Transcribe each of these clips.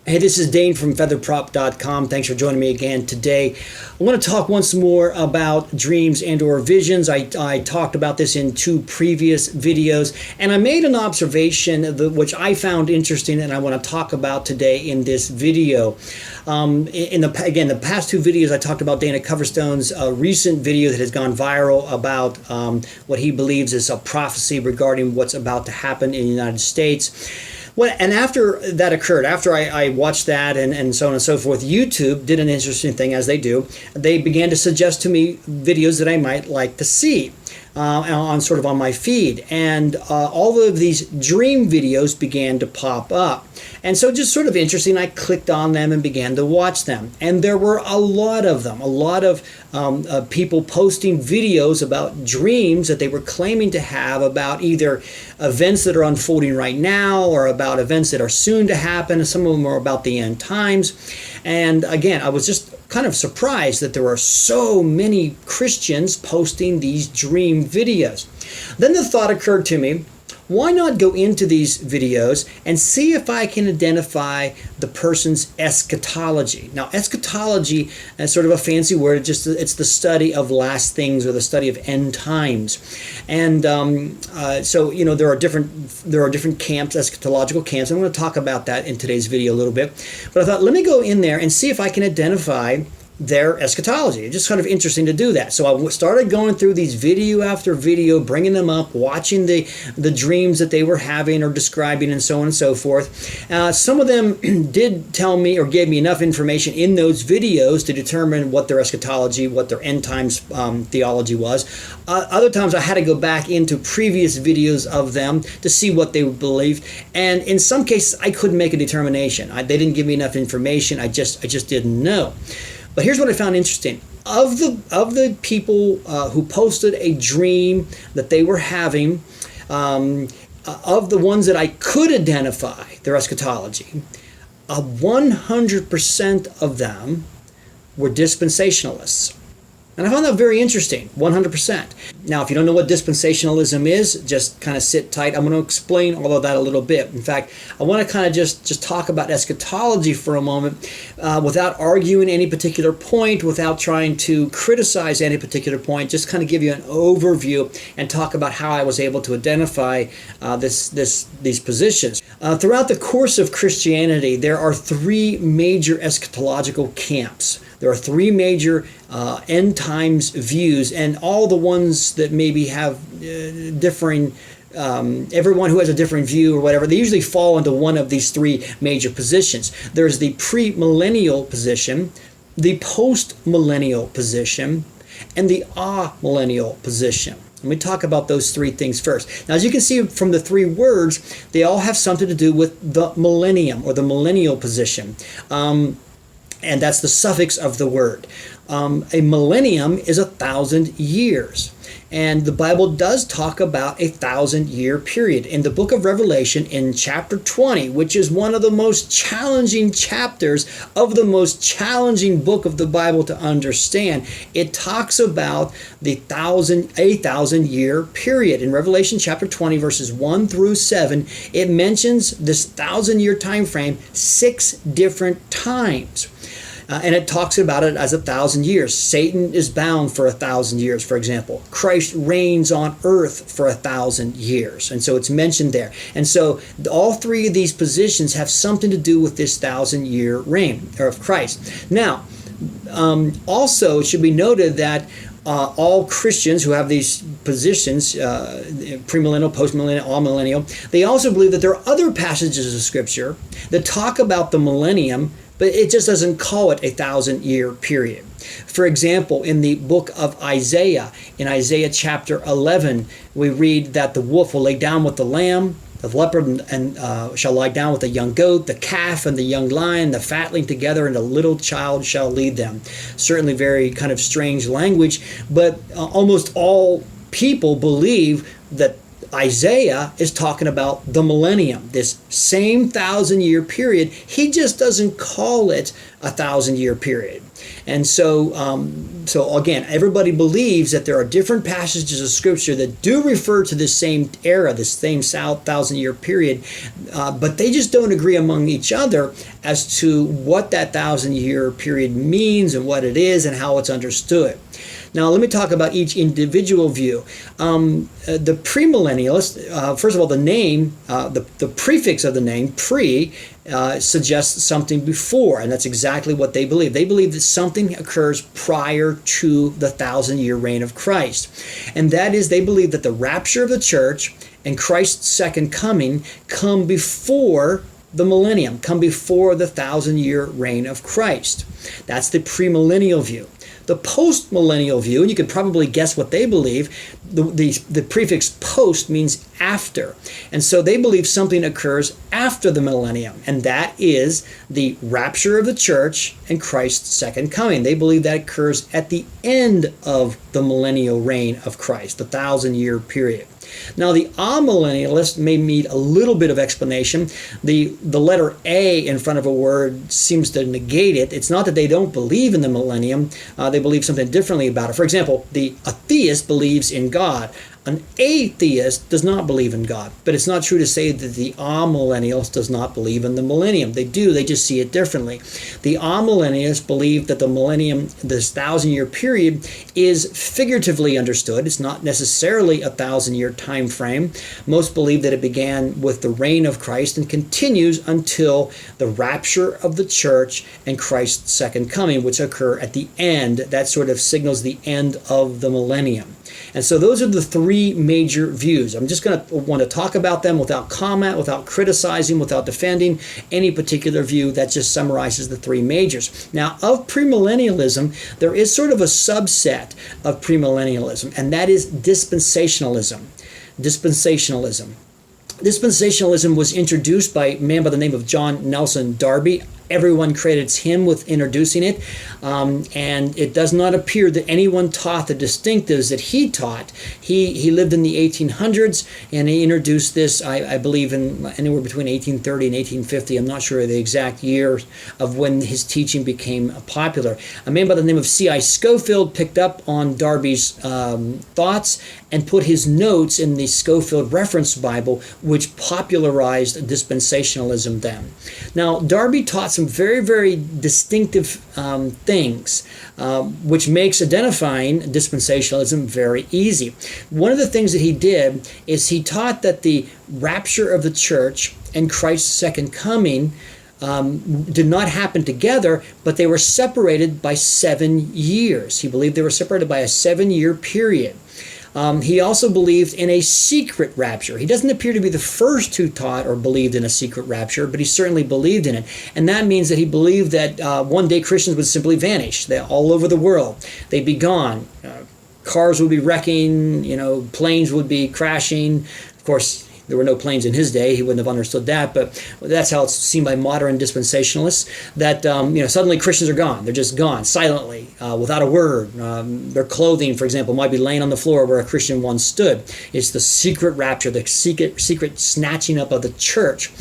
Hey, this is Dane from featherprop.com. Thanks for joining me again today. I want to talk once more about dreams and or visions. I talked about this in two previous videos, and I made an observation which I found interesting and I want to talk about today in this video. The past two videos I talked about Dana Coverstone's recent video that has gone viral about what he believes is a prophecy regarding what's about to happen in the United States. Well, and after that occurred, after I watched that and so on and so forth, YouTube did an interesting thing, as they do. They began to suggest to me videos that I might like to see on my feed. And all of these dream videos began to pop up. And so just sort of interesting, I clicked on them and began to watch them. And there were a lot of them, a lot of people posting videos about dreams that they were claiming to have about either events that are unfolding right now or about events that are soon to happen. Some of them are about the end times. And again, I was just kind of surprised that there are so many Christians posting these dream videos. Then the thought occurred to me, why not go into these videos and see if I can identify the person's eschatology? Now, eschatology is sort of a fancy word. It's the study of last things or the study of end times. And so there are different camps, eschatological camps. I'm going to talk about that in today's video a little bit. But I thought, let me go in there and see if I can identify their eschatology. It's just kind of interesting to do that. So I started going through these video after video, bringing them up, watching the dreams that they were having or describing and so on and so forth. Some of them did tell me or gave me enough information in those videos to determine what their eschatology, what their end times theology was. Other times I had to go back into previous videos of them to see what they believed. And in some cases I couldn't make a determination. They didn't give me enough information. I just didn't know. But here's what I found interesting. Of the people who posted a dream that they were having, of the ones that I could identify their eschatology, 100% of them were dispensationalists. And I found that very interesting, 100%. Now, if you don't know what dispensationalism is, just kind of sit tight. I'm going to explain all of that a little bit. In fact, I want to kind of just talk about eschatology for a moment without arguing any particular point, without trying to criticize any particular point, just kind of give you an overview and talk about how I was able to identify these positions. Throughout the course of Christianity, there are three major eschatological camps. There are three major end times views, and all the ones that maybe have differing, everyone who has a different view or whatever, they usually fall into one of these three major positions. There's the premillennial position, the postmillennial position, and the amillennial position. Let me talk about those three things first. Now, as you can see from the three words, they all have something to do with the millennium or the millennial position. And that's the suffix of the word. A millennium is 1,000 years. And the Bible does talk about a 1,000-year period. In the book of Revelation, in chapter 20, which is one of the most challenging chapters of the most challenging book of the Bible to understand, it talks about a 1,000-year period. In Revelation chapter 20, verses 1 through 7, it mentions this 1,000-year time frame 6 different times. And it talks about it as 1,000 years. Satan is bound for 1,000 years, for example. Christ reigns on earth for 1,000 years. And so it's mentioned there. And so all three of these positions have something to do with this 1,000-year reign of Christ. Now, also it should be noted that all Christians who have these positions, premillennial, postmillennial, amillennial, they also believe that there are other passages of Scripture that talk about the millennium, but it just doesn't call it a 1,000-year period. For example, in the book of Isaiah, in Isaiah chapter 11, we read that the wolf will lay down with the lamb, the leopard and shall lie down with the young goat, the calf and the young lion, the fatling together, and the little child shall lead them. Certainly very kind of strange language, but almost all people believe that Isaiah is talking about the millennium, this same 1,000-year period. He just doesn't call it a 1,000-year period. And so again, everybody believes that there are different passages of Scripture that do refer to this same era, this same 1,000-year period, but they just don't agree among each other as to what that 1,000-year period means and what it is and how it's understood. Now, let me talk about each individual view. The premillennialist, first of all, the name, the prefix of the name, pre, suggests something before, and that's exactly what they believe. They believe that something occurs prior to the 1,000-year reign of Christ. And that is, they believe that the rapture of the church and Christ's second coming come before the millennium, come before the 1,000-year reign of Christ. That's the premillennial view. The post-millennial view, and you can probably guess what they believe, the prefix post means after. And so they believe something occurs after the millennium, and that is the rapture of the church and Christ's second coming. They believe that occurs at the end of the millennial reign of Christ, the 1,000-year period. Now, the amillennialist may need a little bit of explanation. The letter A in front of a word seems to negate it. It's not that they don't believe in the millennium. They believe something differently about it. For example, a theist believes in God. An atheist does not believe in God. But it's not true to say that the amillennialist does not believe in the millennium. They do. They just see it differently. The amillennialists believe that the millennium, this 1,000-year period, is figuratively understood. It's not necessarily a 1,000-year time frame. Most believe that it began with the reign of Christ and continues until the rapture of the church and Christ's second coming, which occur at the end. That sort of signals the end of the millennium. And so those are the three major views. I'm just going to want to talk about them without comment, without criticizing, without defending any particular view. That just summarizes the three majors. Now, of premillennialism, there is sort of a subset of premillennialism, and that is dispensationalism. Dispensationalism. Dispensationalism was introduced by a man by the name of John Nelson Darby. Everyone credits him with introducing it, and it does not appear that anyone taught the distinctives that he taught. He lived in the 1800s, and he introduced this, I believe, in anywhere between 1830 and 1850. I'm not sure the exact year of when his teaching became popular. A man by the name of C.I. Scofield picked up on Darby's thoughts and put his notes in the Scofield Reference Bible, which popularized dispensationalism then. Now, Darby taught some very, very distinctive things, which makes identifying dispensationalism very easy. One of the things that he did is he taught that the rapture of the church and Christ's second coming did not happen together, but they were separated by 7 years. He believed they were separated by a 7-year period. He also believed in a secret rapture. He doesn't appear to be the first who taught or believed in a secret rapture, but he certainly believed in it. And that means that he believed that one day Christians would simply vanish. They're all over the world. They'd be gone. Cars would be wrecking, planes would be crashing. Of course, there were no planes in his day. He wouldn't have understood that, but that's how it's seen by modern dispensationalists, that suddenly Christians are gone. They're just gone, silently, without a word. Their clothing, for example, might be laying on the floor where a Christian once stood. It's the secret rapture, the secret snatching up of the church.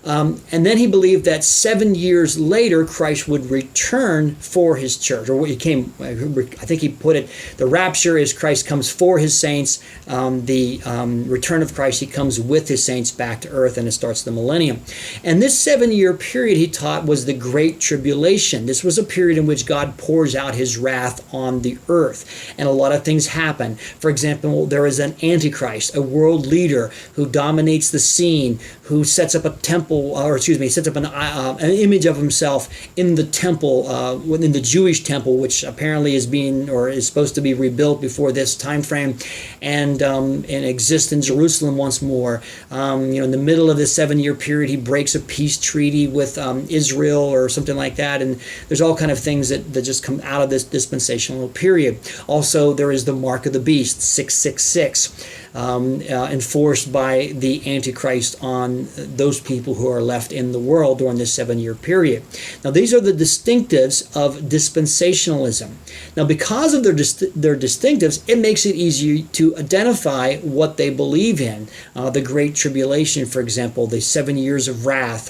And then he believed that 7 years later, Christ would return for his church. Or I think he put it, the rapture is Christ comes for his saints. The return of Christ, he comes with his saints back to earth, and it starts the millennium. And this 7-year period, he taught, was the Great Tribulation. This was a period in which God pours out his wrath on the earth. And a lot of things happen. For example, there is an Antichrist, a world leader who dominates the scene, who sets up a temple, sets up an image of himself in the temple, in the Jewish temple, which apparently is supposed to be rebuilt before this time frame, and exists in Jerusalem once more. In the middle of this 7-year period, he breaks a peace treaty with Israel or something like that, and there's all kind of things that just come out of this dispensational period. Also, there is the mark of the beast, 666. enforced by the Antichrist on those people who are left in the world during this 7-year period. Now, these are the distinctives of dispensationalism. Now, because of their distinctives, it makes it easier to identify what they believe in. The Great Tribulation, for example, the 7 years of wrath,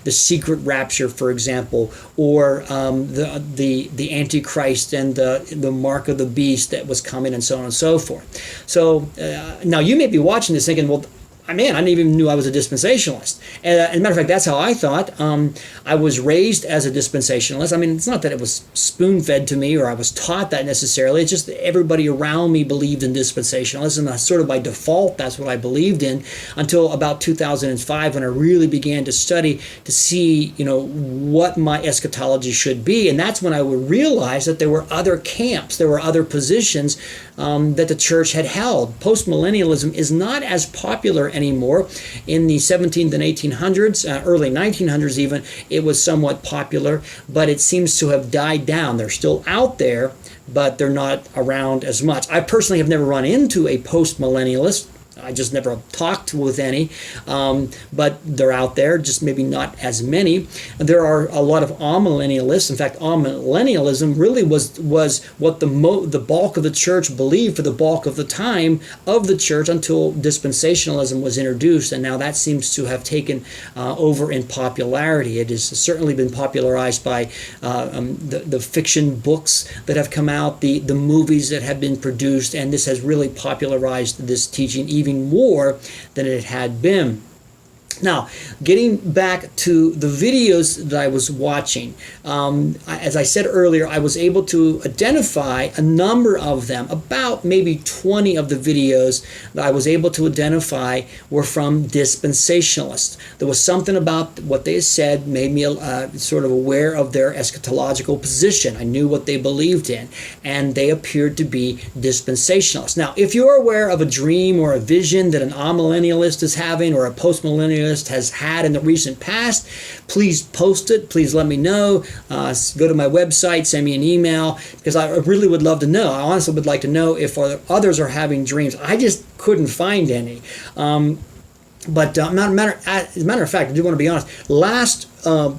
the secret rapture, for example, or the Antichrist and the mark of the beast that was coming, and so on and so forth. So now you may be watching this thinking, well, man, I didn't even knew I was a dispensationalist. As a matter of fact, that's how I thought. I was raised as a dispensationalist. I mean, it's not that it was spoon-fed to me or I was taught that necessarily. It's just that everybody around me believed in dispensationalism. Sort of by default, that's what I believed in until about 2005 when I really began to study to see, what my eschatology should be. And that's when I would realize that there were other camps, there were other positions that the church had held. Postmillennialism is not as popular anymore. In the 17th and 1800s, early 1900s even, it was somewhat popular, but it seems to have died down. They're still out there, but they're not around as much. I personally have never run into a postmillennialist. I just never talked with any, but they're out there, just maybe not as many. There are a lot of amillennialists. In fact, amillennialism really was what the bulk of the church believed for the bulk of the time of the church until dispensationalism was introduced, and now that seems to have taken over in popularity. It has certainly been popularized by the fiction books that have come out, the movies that have been produced, and this has really popularized this teaching even more than it had been. Now, getting back to the videos that I was watching, as I said earlier, I was able to identify a number of them. About maybe 20 of the videos that I was able to identify were from dispensationalists. There was something about what they said made me sort of aware of their eschatological position. I knew what they believed in, and they appeared to be dispensationalists. Now, if you're aware of a dream or a vision that an amillennialist is having or a postmillennialist has had in the recent past, please post it. Please let me know. Go to my website, send me an email, because I really would love to know. I honestly would like to know if others are having dreams. I just couldn't find any. But as a matter of fact, I do want to be honest. Last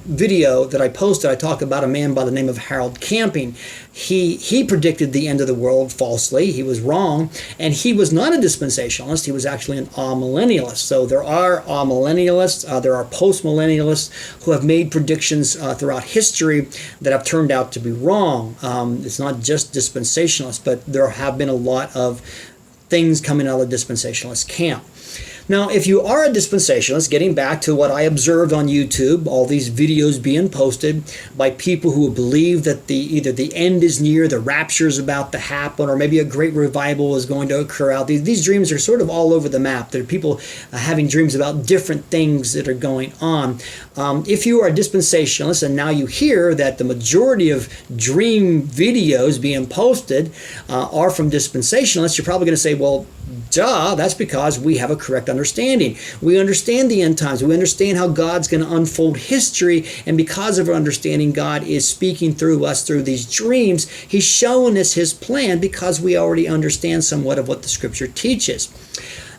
video that I posted, I talked about a man by the name of Harold Camping. He predicted the end of the world falsely. He was wrong, and he was not a dispensationalist. He was actually an amillennialist. So there are amillennialists, there are postmillennialists who have made predictions throughout history that have turned out to be wrong. It's not just dispensationalists, but there have been a lot of things coming out of the dispensationalist camp. Now, if you are a dispensationalist, getting back to what I observed on YouTube, all these videos being posted by people who believe that either the end is near, the rapture is about to happen, or maybe a great revival is going to occur out. These dreams are sort of all over the map. There are people having dreams about different things that are going on. If you are a dispensationalist and now you hear that the majority of dream videos being posted are from dispensationalists, you're probably going to say, well, duh, that's because we have a correct understanding. We understand the end times. We understand how God's going to unfold history, and because of our understanding, God is speaking through us through these dreams. He's showing us His plan because we already understand somewhat of what the Scripture teaches.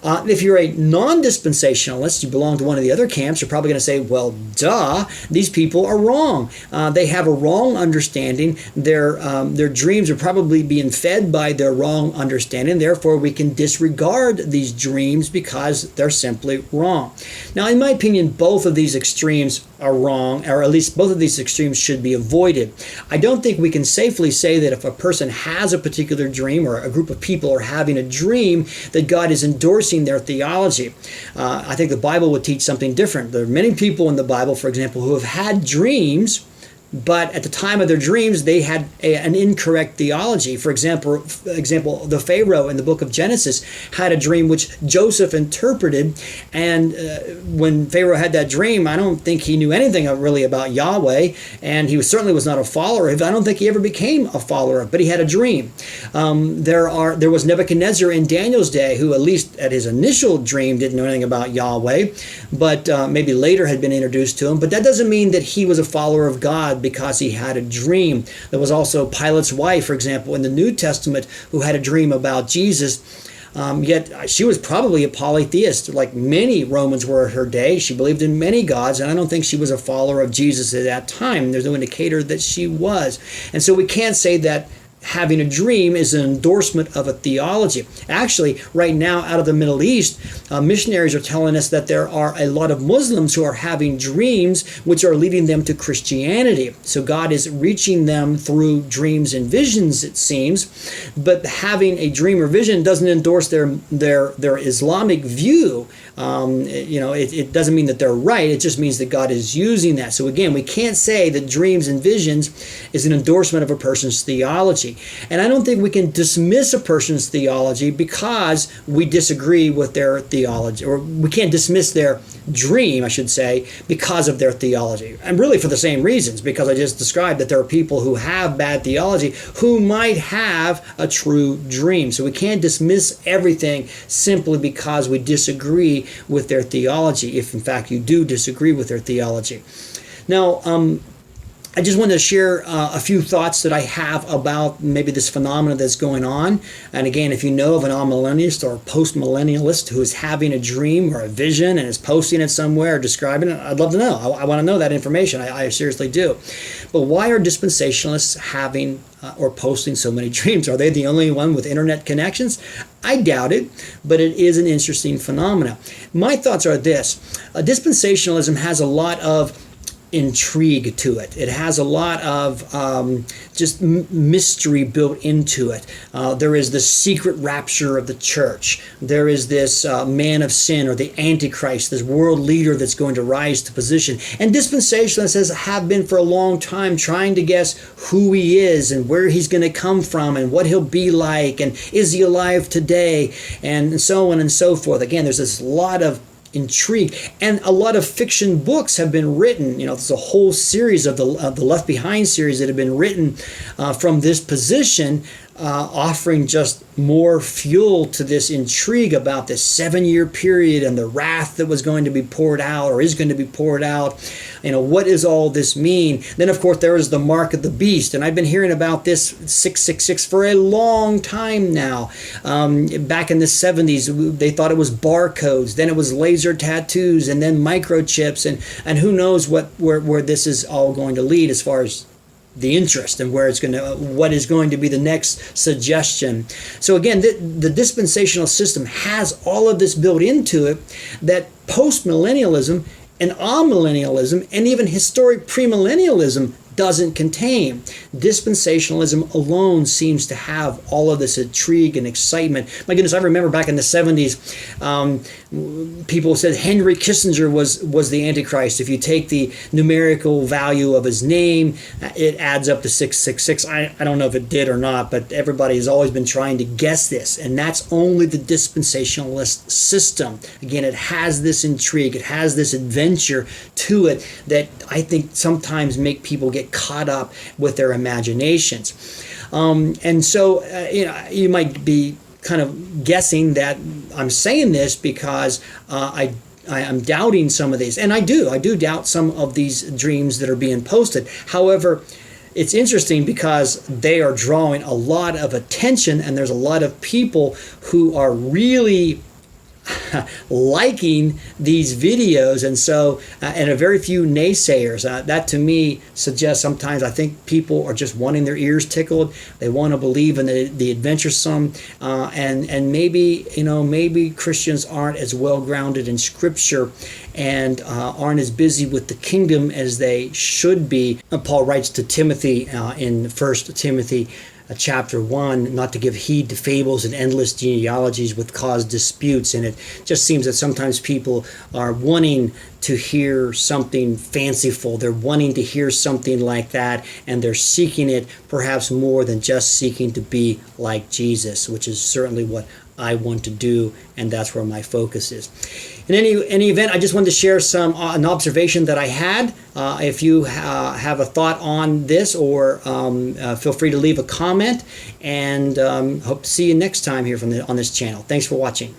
If you're a non-dispensationalist, you belong to one of the other camps, you're probably going to say, well, duh, these people are wrong. They have a wrong understanding. Their dreams are probably being fed by their wrong understanding. Therefore, we can disregard these dreams because they're simply wrong. Now, in my opinion, both of these extremes are wrong, or at least both of these extremes should be avoided. I don't think we can safely say that if a person has a particular dream or a group of people are having a dream that God is endorsing their theology. I think the Bible would teach something different. There are many people in the Bible, for example, who have had dreams, but at the time of their dreams, they had an incorrect theology. For example, the Pharaoh in the book of Genesis had a dream which Joseph interpreted, and when Pharaoh had that dream, I don't think he knew anything really about Yahweh, and he certainly was not a follower of it. I don't think he ever became a follower of it, but he had a dream. There was Nebuchadnezzar in Daniel's day, who at least at his initial dream didn't know anything about Yahweh, but maybe later had been introduced to him. But that doesn't mean that he was a follower of God because he had a dream. There was also Pilate's wife, for example, in the New Testament, who had a dream about Jesus. Yet she was probably a polytheist, like many Romans were at her day. She believed in many gods, and I don't think she was a follower of Jesus at that time. There's no indicator that she was. And so we can't say that having a dream is an endorsement of a theology. Actually, right now out of the Middle East, missionaries are telling us that there are a lot of Muslims who are having dreams which are leading them to Christianity. So God is reaching them through dreams and visions, it seems. But having a dream or vision doesn't endorse their Islamic view. It doesn't mean that they're right. It just means that God is using that. So again, we can't say that dreams and visions is an endorsement of a person's theology. And I don't think we can dismiss a person's theology because we disagree with their theology, or we can't dismiss their dream, I should say, because of their theology. And really for the same reasons, because I just described that there are people who have bad theology who might have a true dream. So we can't dismiss everything simply because we disagree with their theology, if in fact you do disagree with their theology. Now, I just wanted to share a few thoughts that I have about maybe this phenomenon that's going on. And again, if you know of an amillennialist or a post-millennialist who is having a dream or a vision and is posting it somewhere or describing it, I'd love to know. I want to know that information. I seriously do. But why are dispensationalists having or posting so many dreams? Are they the only one with internet connections? I doubt it, but it is an interesting phenomenon. My thoughts are this. Dispensationalism has a lot of intrigue to it. It has a lot of just mystery built into it. There is the secret rapture of the church. There is this man of sin, or the Antichrist, this world leader that's going to rise to position. And dispensationalists have been for a long time trying to guess who he is and where he's going to come from and what he'll be like and is he alive today and so on and so forth. Again, there's this lot of intrigue, and a lot of fiction books have been written. There's a whole series of the Left Behind series that have been written from this position, offering just more fuel to this intrigue about this 7-year period and the wrath that was going to be poured out or is going to be poured out. What does all this mean? Then, of course, there is the mark of the beast, and I've been hearing about this 666 for a long time now. Back in the 70s, they thought it was barcodes, then it was laser tattoos, and then microchips, and who knows where this is all going to lead as far as the interest and what is going to be the next suggestion. So again, the dispensational system has all of this built into it that post-millennialism and amillennialism and even historic premillennialism doesn't contain. Dispensationalism alone seems to have all of this intrigue and excitement. My goodness, I remember back in the 70s, people said Henry Kissinger was the Antichrist. If you take the numerical value of his name, it adds up to 666. I don't know if it did or not, but everybody has always been trying to guess this, and that's only the dispensationalist system. Again, it has this intrigue, it has this adventure to it that I think sometimes make people get caught up with their imaginations. And so, you might be kind of guessing that I'm saying this because I am doubting some of these. And I do doubt some of these dreams that are being posted. However, it's interesting because they are drawing a lot of attention, and there's a lot of people who are really liking these videos, and so and a very few naysayers. That to me suggests sometimes I think people are just wanting their ears tickled. They want to believe in the adventuresome, and maybe Christians aren't as well grounded in Scripture and aren't as busy with the kingdom as they should be. Paul writes to Timothy in 1 Timothy chapter 1, not to give heed to fables and endless genealogies which cause disputes. And it just seems that sometimes people are wanting to hear something fanciful. They're wanting to hear something like that, and they're seeking it perhaps more than just seeking to be like Jesus, which is certainly what I want to do, and that's where my focus is. In any event, I just wanted to share an observation that I had. If you have a thought on this, or feel free to leave a comment, and hope to see you next time here on this channel. Thanks for watching.